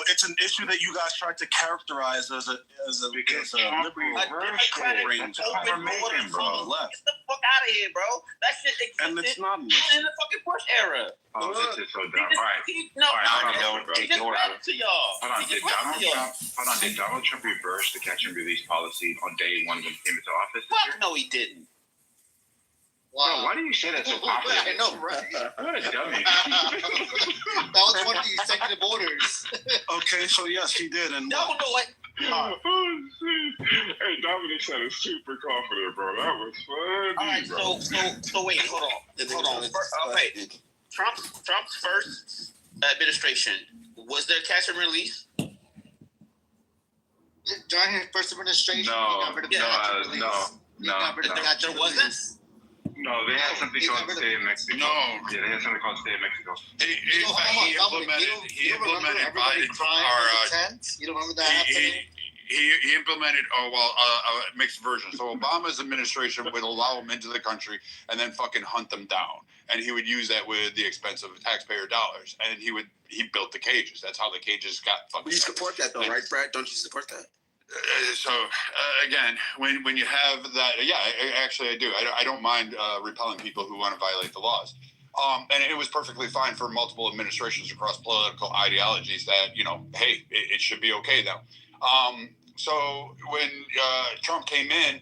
It's an issue that you guys tried to characterize as a liberal range open borders on the left. Get the fuck out of here, bro. That shit existed and it's not in the fucking Bush era. Oh, this is so dumb. All right. He just read it to y'all. Hold on. Did Donald Trump reverse the catch and release policy on day one when he came into office? Fuck no, he didn't. Wow. Bro, why do you say that so confident? I know, right? What a dummy. That was one of the executive orders. Okay, so yes, he did. And no, what? Hey, Dominic said it's super confident, bro. That was funny. All right, so wait, hold on. Wait, Trump's first administration, was there catch and release? During his first administration, no. There wasn't. No, they had something called State of Mexico. No. Yeah, they had something called State of Mexico. He implemented Biden. You don't remember that? He implemented a mixed version. So Obama's administration would allow him into the country and then fucking hunt them down. And he would use that with the expense of taxpayer dollars. And he built the cages. That's how the cages got fucking. You support that though, right, Brad? Don't you support that? Again, when you have that, actually I do. I don't mind repelling people who want to violate the laws. And it was perfectly fine for multiple administrations across political ideologies that, hey, it should be okay though. So when Trump came in,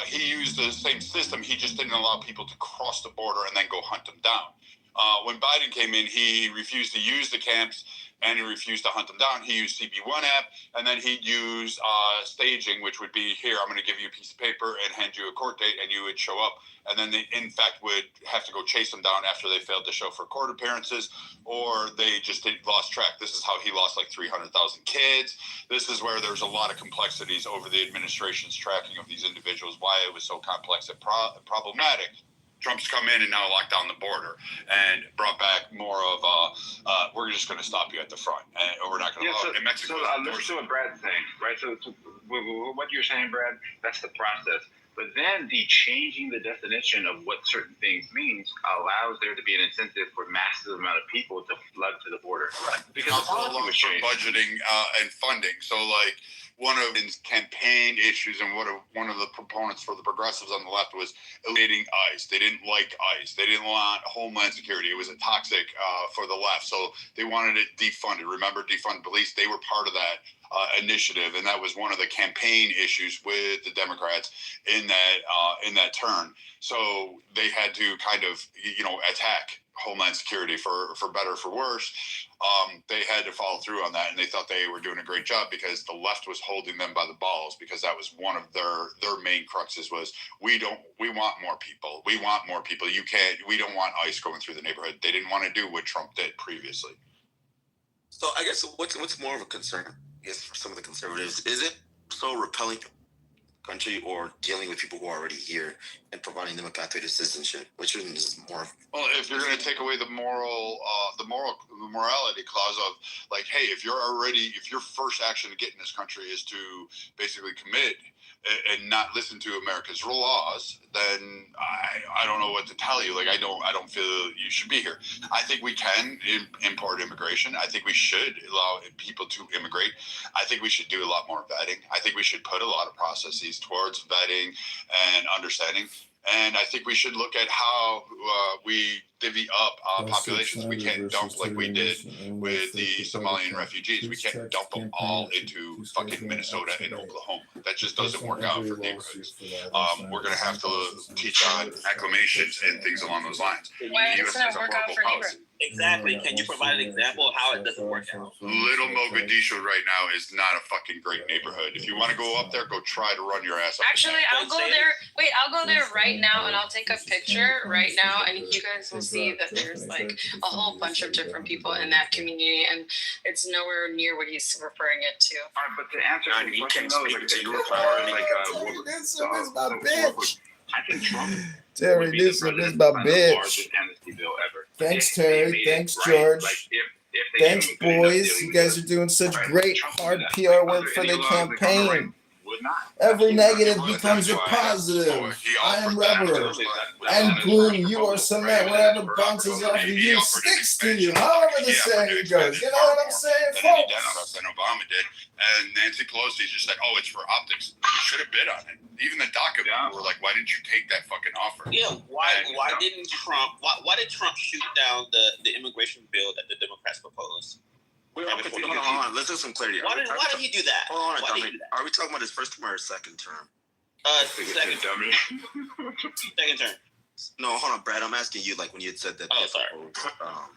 he used the same system. He just didn't allow people to cross the border and then go hunt them down. When Biden came in, he refused to use the camps and he refused to hunt them down. He used CB1 app, and then he'd use staging, which would be, here, I'm going to give you a piece of paper and hand you a court date, and you would show up. And then they, in fact, would have to go chase them down after they failed to show for court appearances, or they just lost track. This is how he lost like 300,000 kids. This is where there's a lot of complexities over the administration's tracking of these individuals, why it was so complex and problematic. Trump's come in and now locked down the border and brought back more of we're just going to stop you at the front, and we're not going to allow it in Mexico. So listen to what Brad's saying, right? So what you're saying, Brad, that's the process. But then the changing the definition of what certain things means allows there to be an incentive for massive amount of people to flood to the border. Right. Because also allows for budgeting and funding. So like one of his campaign issues and one of the proponents for the progressives on the left was eliminating ICE. They didn't like ICE. They didn't want Homeland Security. It was a toxic for the left. So they wanted it defunded. Remember, defund police? They were part of that initiative, and that was one of the campaign issues with the Democrats in that turn. So they had to kind of attack Homeland Security for better or for worse. They had to follow through on that, and they thought they were doing a great job because the left was holding them by the balls, because that was one of their main cruxes was we want more people. We want more people. We don't want ICE going through the neighborhood. They didn't want to do what Trump did previously. So I guess what's more of a concern, I guess, for some of the conservatives, is it so repelling country or dealing with people who are already here and providing them a pathway to citizenship, which is more. Well, if you're going to take away the morality clause of like, hey, if your first action to get in this country is to basically commit and not listen to America's laws, then I don't know what to tell you. Like, I don't feel you should be here. I think we can import immigration. I think we should allow people to immigrate. I think we should do a lot more vetting. I think we should put a lot of processes towards vetting and understanding. And I think we should look at how we divvy up populations. We can't dump like we did with the Somalian refugees. We can't dump them all into fucking Minnesota and Oklahoma. That just doesn't work out for neighborhoods. We're going to have to teach on acclimations and things along those lines. Why doesn't it work out for neighborhoods? Exactly. Can you provide an example of how it doesn't work out? Little Mogadishu right now is not a fucking great neighborhood. If you want to go up there, go try to run your ass up. Actually, I'll go there. Wait, I'll go there right now and I'll take a picture right now, and you guys will see that there's like a whole bunch of different people in that community, and it's nowhere near what he's referring it to. All right, but to answer the question, I think Trump. Terry Newsom is my bitch. Thanks, Terry. Thanks, George. Thanks, boys. You guys are doing such great hard PR work for the campaign. Every negative becomes a positive. I am rubber. And glue, you are cement. Whatever bounces off of you sticks to you. However the saying goes. You know what I'm saying, folks? And Obama did. And Nancy Pelosi just said, oh, it's for optics. You should have bid on it. Even the DACA people were like, why didn't you take that fucking offer? Yeah, why did Trump shoot down the immigration bill that the Democrats proposed? Hold on. Let's do some clarity. Why did he do that? Hold on, are we talking about his first term or his second term? Second term. Second term. No, hold on, Brad. I'm asking you, like when you had said that. Oh, sorry.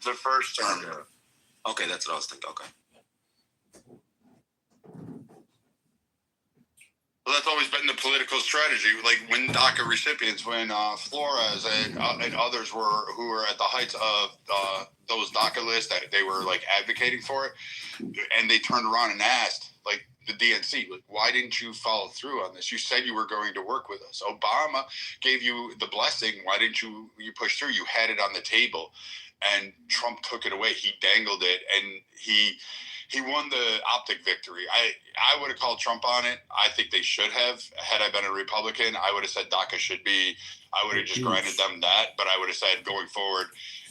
The first term. Okay, that's what I was thinking. Okay. Well, that's always been the political strategy. Like when DACA recipients, when Flores and others who were at the heights of those DACA lists, that they were like advocating for it, and they turned around and asked, like the DNC, like, why didn't you follow through on this? You said you were going to work with us. Obama gave you the blessing. Why didn't you push through? You had it on the table, and Trump took it away. He dangled it, and he won the optic victory. I would have called Trump on it. I think they should have. Had I been a Republican, I would have said DACA should be. I would have just granted them that. But I would have said, going forward,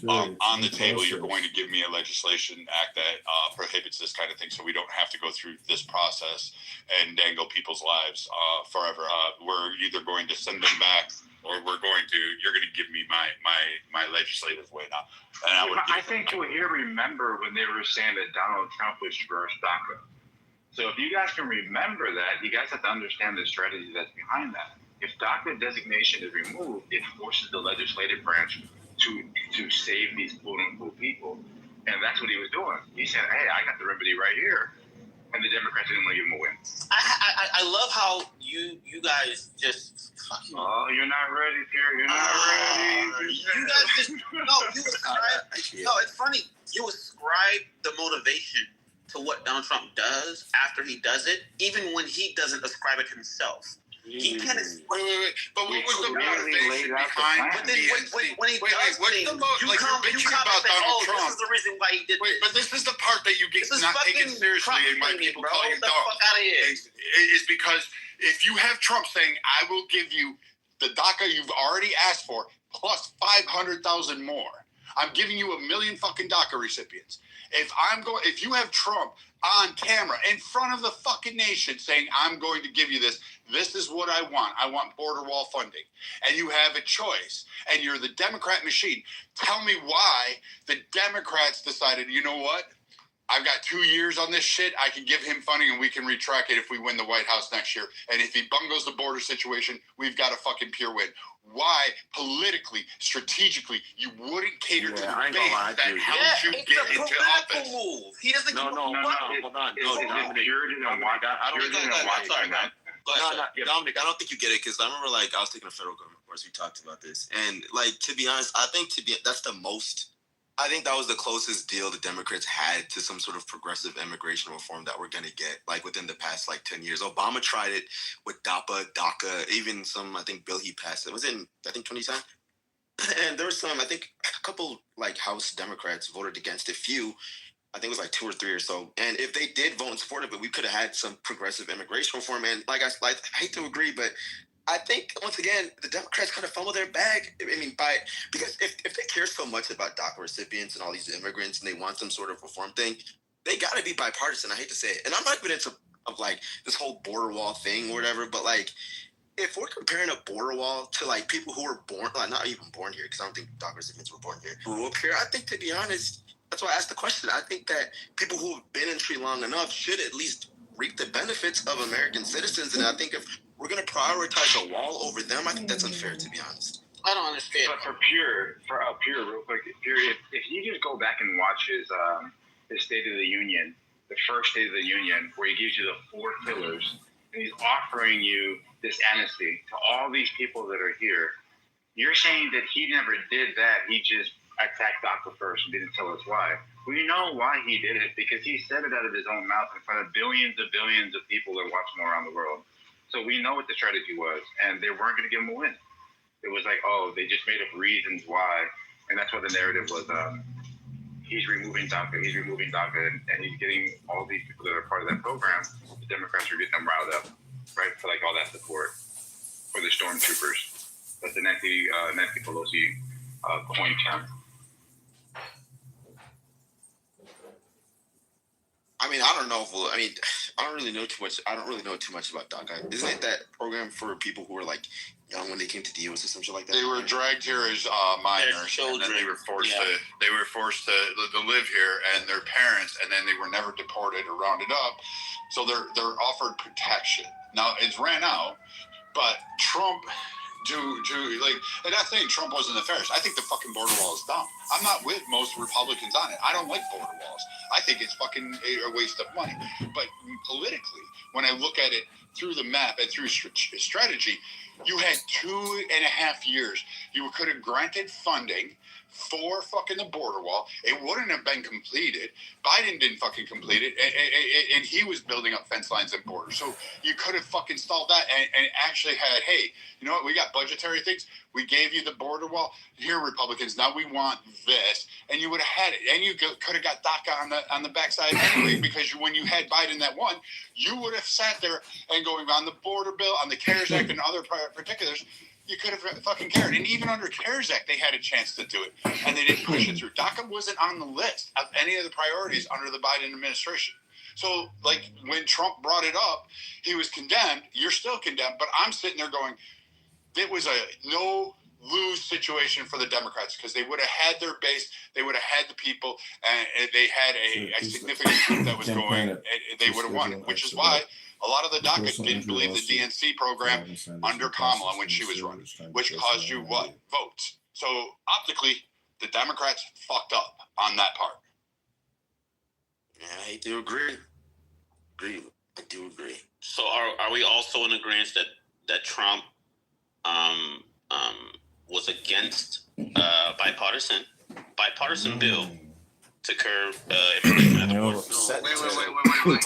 on the table, you're going to give me a legislation act that prohibits this kind of thing, so we don't have to go through this process and dangle people's lives forever. We're either going to send them back, or you're going to give me my legislative way now. And I think you'll remember when they were saying that Donald Trump was first DACA. So if you guys can remember that, you guys have to understand the strategy that's behind that. If DACA designation is removed, it forces the legislative branch to save these quote-unquote people. And that's what he was doing. He said, hey, I got the remedy right here. And the Democrats didn't want to give him a win. I love how you guys just fucking. Oh, you're not ready, Pierre. You're not ready. You guys just you ascribe. No, it's funny. You ascribe the motivation to what Donald Trump does after he does it, even when he doesn't ascribe it himself. He kind of wait. But what was the motivation behind? But then when he does things, you come and say, "Oh, this is the reason why he did this." But this is the part that you get not taken seriously, and why people call you dumb. Is because if you have Trump saying, "I will give you the DACA you've already asked for plus 500,000 more. I'm giving you 1 million fucking DACA recipients." If you have Trump on camera in front of the fucking nation saying, "I'm going to give you this. This is what I want. I want border wall funding," and you have a choice, and you're the Democrat machine, tell me why the Democrats decided, you know what? I've got 2 years on this shit. I can give him funding and we can retract it if we win the White House next year. And if he bungles the border situation, we've got a fucking pure win. Why, politically, strategically, you wouldn't cater to the base that helps you get into office? Move. He doesn't. No. Hold on. Dominic, I don't think you get it because I remember I was taking a federal government course. We talked about this, and to be honest, I think I think that was the closest deal the Democrats had to some sort of progressive immigration reform that we're going to get, within the past, 10 years. Obama tried it with DACA, even some, I think, bill he passed. It was in, I think, 2010. And there was some, I think, a couple, House Democrats voted against it. Few, I think it was 2 or 3 or so. And if they did vote in support of it, we could have had some progressive immigration reform. And I hate to agree, but I think, once again, the Democrats kind of fumble their bag. Because if they care so much about DACA recipients and all these immigrants and they want some sort of reform thing, they got to be bipartisan. I hate to say it. And I'm not even into this whole border wall thing or whatever, but if we're comparing a border wall to people who were born, not even born here, because I don't think DACA recipients were born here, grew up here, I think, to be honest, that's why I asked the question. I think that people who have been in entry long enough should at least reap the benefits of American citizens. And I think if we're going to prioritize a wall over them, I think that's unfair, to be honest. I don't understand. But for Pure, real quick, Pure, if you just go back and watch his State of the Union, the first State of the Union, where he gives you the 4 pillars, and he's offering you this amnesty to all these people that are here, you're saying that he never did that. He just attacked DACA first and didn't tell us why. We know why he did it, because he said it out of his own mouth in front of billions of people that watch him around the world. So we know what the strategy was, and they weren't going to give him a win. It was they just made up reasons why, and that's what the narrative was. He's removing DACA, and he's getting all these people that are part of that program. The Democrats are getting them riled up, right, for all that support for the stormtroopers. That's the Nancy Pelosi coin term. I don't know I don't really know too much. I don't really know too much about DACA. Isn't it that program for people who were young when they came to the U.S. or something like that? They were dragged here as minors, and then they were forced to live here, and their parents, and then they were never deported or rounded up. So they're offered protection. Now it's ran out, but Trump. And not saying Trump wasn't nefarious. I think the fucking border wall is dumb. I'm not with most Republicans on it. I don't like border walls. I think it's fucking a waste of money. But politically, when I look at it through the map and through strategy, you had 2.5 years. You could have granted funding for fucking the border wall. It wouldn't have been completed. Biden didn't fucking complete it, and he was building up fence lines and borders. So you could have fucking stalled that and actually had, hey, you know what? We got budgetary things. We gave you the border wall. Here, Republicans, now we want this, and you would have had it, and you could have got DACA on the backside anyway, because when you had Biden that won, you would have sat there and going on the border bill, on the CARES Act, and other particulars. You could have fucking cared. And even under CARES Act, they had a chance to do it, and they didn't push it through. DACA wasn't on the list of any of the priorities under the Biden administration. So, when Trump brought it up, he was condemned. You're still condemned. But I'm sitting there going, it was a no-lose situation for the Democrats, because they would have had their base, they would have had the people, and they had a significant group that was going they would have won, which is why a lot of the DACA didn't believe the DNC program under Kamala when she was running, which caused you what? Votes. So optically, the Democrats fucked up on that part. Yeah, I do agree. I do agree. So are we also in agreement that Trump was against bipartisan bill to curb immigration at the border? Wait.